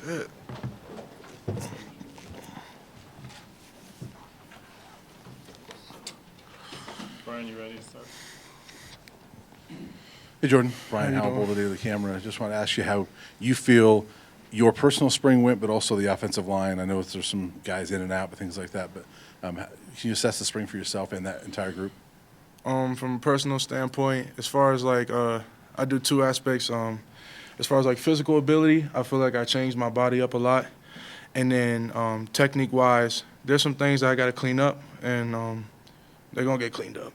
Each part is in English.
Shit. Brian, you ready to start? Hey, Jordan. Brian Howell, Boulder Daily Camera. I just want to ask you how you feel your personal spring went, but also the offensive line. I know there's some guys in and out, but things like that. But can you assess the spring for yourself and that entire group? From a personal standpoint, as far as like I do two aspects. As far as like physical ability, I feel like I changed my body up a lot, and then technique wise, there's some things that I got to clean up, and they're gonna get cleaned up.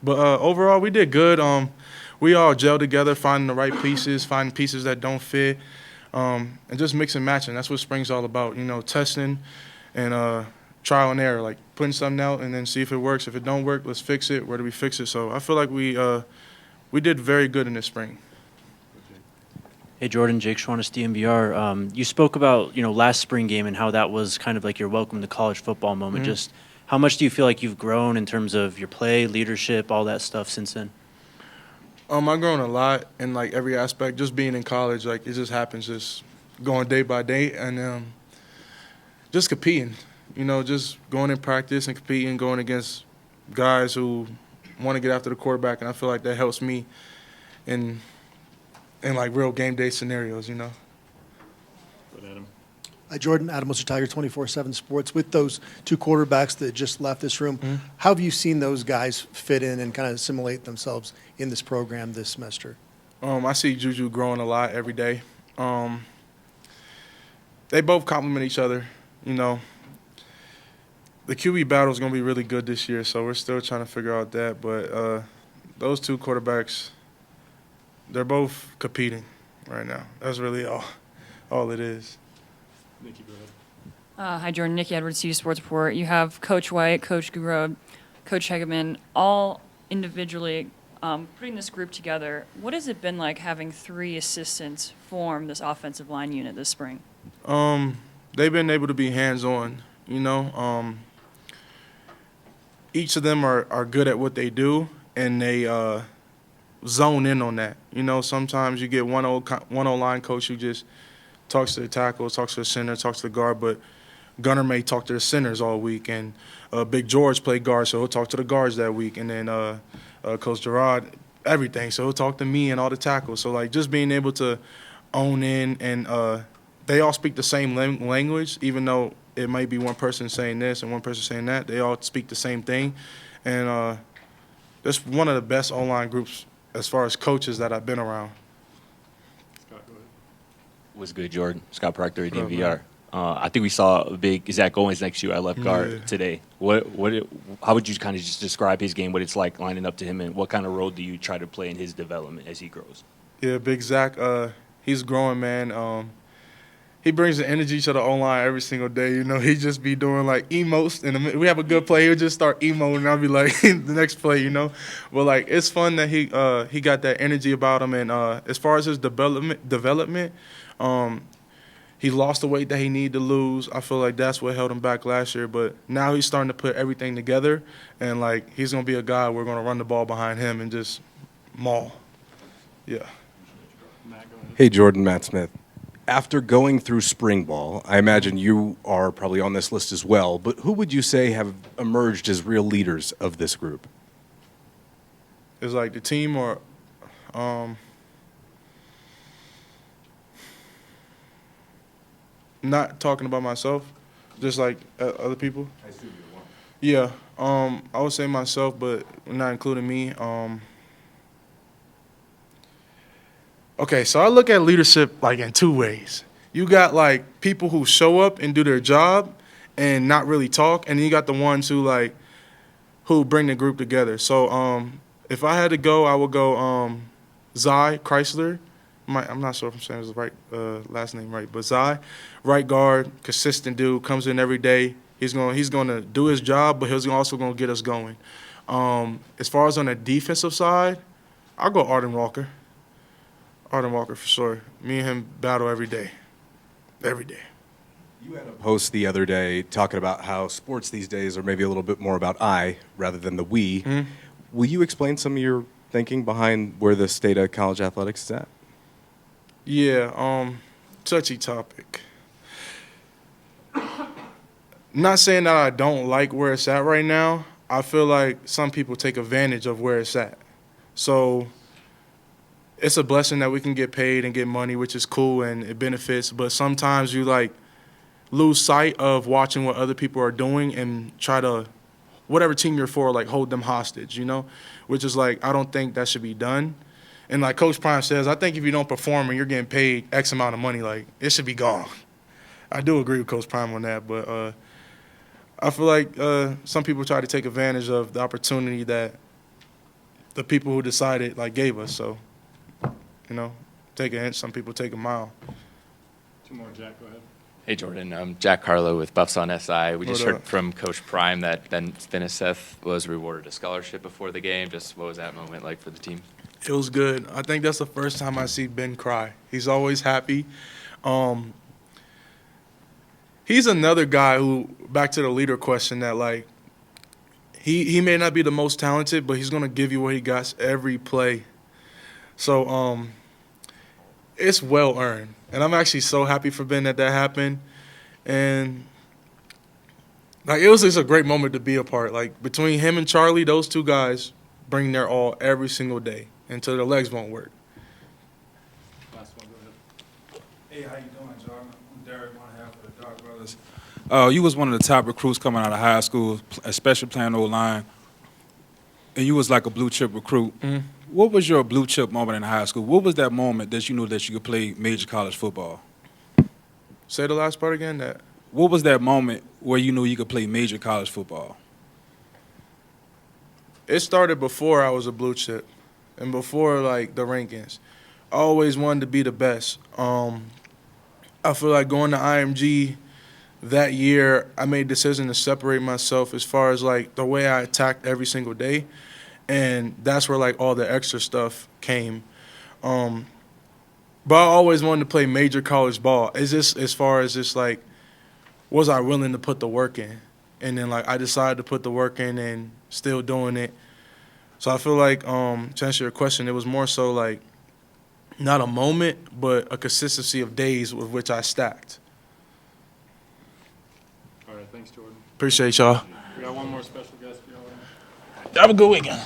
But overall, we did good. We all gelled together, finding the right pieces, finding pieces that don't fit, and just mix and matching. That's what spring's all about, testing and trial and error, like putting something out and then see if it works. If it don't work, let's fix it. Where do we fix it? So I feel like we did very good in this spring. Hey, Jordan, Jake Schwannis, DMVR. You spoke about, last spring game and how that was kind of like your welcome to college football moment. Mm-hmm. Just how much do you feel like you've grown in terms of your play, leadership, all that stuff since then? I've grown a lot in like every aspect. Just being in college, like it just happens, just going day by day, and just competing. Just going in practice and competing, going against guys who want to get after the quarterback, and I feel like that helps me in like real game day scenarios. Good, Adam. Hi, Jordan, Adam Wilson, Tiger 24/7 Sports. With those two quarterbacks that just left this room, how have you seen those guys fit in and kind of assimilate themselves in this program this semester? I see Juju growing a lot every day. They both complement each other. The QB battle is going to be really good this year, so we're still trying to figure out that. But those two quarterbacks, they're both competing right now. That's really all it is. Nikki, go ahead. Hi, Jordan. Nikki Edwards, CU Sports Report. You have Coach White, Coach Gurode, Coach Hegeman, all individually putting this group together. What has it been like having three assistants form this offensive line unit this spring? They've been able to be hands-on, Each of them are good at what they do, and they zone in on that. Sometimes you get one O-line coach who just talks to the tackles, talks to the center, talks to the guard, but Gunner may talk to the centers all week, and Big George played guard, so he'll talk to the guards that week, and then Coach Gerard, everything, so he'll talk to me and all the tackles. So, like, just being able to own in, and they all speak the same language, even though it might be one person saying this and one person saying that. They all speak the same thing, and that's one of the best online groups as far as coaches that I've been around. Scott, go ahead. What's good, Jordan? Scott Proctor at DMVR. I think we saw a big Zach Owens next to you at left guard today. How would you kind of just describe his game, what it's like lining up to him, and what kind of role do you try to play in his development as he grows? Yeah, Big Zach, he's growing, man. He brings the energy to the O-line every single day. He just be doing, like, emotes. And we have a good play. He'll just start emoting, and I'll be like, the next play, But, like, it's fun that he got that energy about him. And as far as his development, he lost the weight that he needed to lose. I feel like that's what held him back last year. But now he's starting to put everything together. And, like, he's going to be a guy we're going to run the ball behind him and just maul. Yeah. Matt, go ahead. Hey, Jordan, Matt Smith. After going through spring ball, I imagine you are probably on this list as well, but who would you say have emerged as real leaders of this group? It's like the team or not talking about myself, just like other people. I assume you're one. Yeah, I would say myself, but not including me. Okay, so I look at leadership like in two ways. You got like people who show up and do their job and not really talk, and then you got the ones who bring the group together. So if I had to go, I would go Zai Chrysler. I'm not sure if I'm saying his right last name right, but Zai, right guard, consistent dude, comes in every day. He's going to do his job, but he's also going to get us going. As far as on the defensive side, I'll go Arden Walker. Arden Walker for sure. Me and him battle every day. Every day. You had a post the other day talking about how sports these days are maybe a little bit more about I rather than the we. Mm-hmm. Will you explain some of your thinking behind where the state of college athletics is at? Yeah. touchy topic. Not saying that I don't like where it's at right now. I feel like some people take advantage of where it's at. So it's a blessing that we can get paid and get money, which is cool and it benefits. But sometimes you like lose sight of watching what other people are doing and try to, whatever team you're for, like hold them hostage, you know? Which is like, I don't think that should be done. And like Coach Prime says, I think if you don't perform and you're getting paid X amount of money, like it should be gone. I do agree with Coach Prime on that, but I feel like some people try to take advantage of the opportunity that the people who decided like gave us. So, you know, take a inch, some people take a mile. Two more, Jack, go ahead. Hey, Jordan. Jack Carlo with Buffs on SI. We just What heard up? from Coach Prime that Ben Finiseth was rewarded a scholarship before the game. Just what was that moment like for the team? It was good. I think that's the first time I see Ben cry. He's always happy. He's another guy who, back to the leader question, that like he may not be the most talented, but he's gonna give you what he got every play. So it's well earned, and I'm actually so happy for Ben that happened, and like it was just a great moment to be a part. Like between him and Charlie, those two guys bring their all every single day until their legs won't work. Last one, go ahead. Hey, how you doing, Jordan? I'm Derek, one half of the Dark Brothers. You was one of the top recruits coming out of high school, especially playing O-line, and you was like a blue chip recruit. Mhm. What was your blue chip moment in high school? What was that moment that you knew that you could play major college football? Say the last part again. That What was that moment where you knew you could play major college football? it started before I was a blue chip, and before like the rankings. I always wanted to be the best. I feel like going to IMG that year, I made a decision to separate myself as far as like the way I attacked every single day, and that's where like all the extra stuff came. But I always wanted to play major college ball. It's just as far as just like, was I willing to put the work in? And then like I decided to put the work in and still doing it. So I feel like to answer your question, it was more so like not a moment, but a consistency of days with which I stacked. All right, thanks, Jordan. Appreciate y'all. We got one more special guest for y'all. Have a good weekend.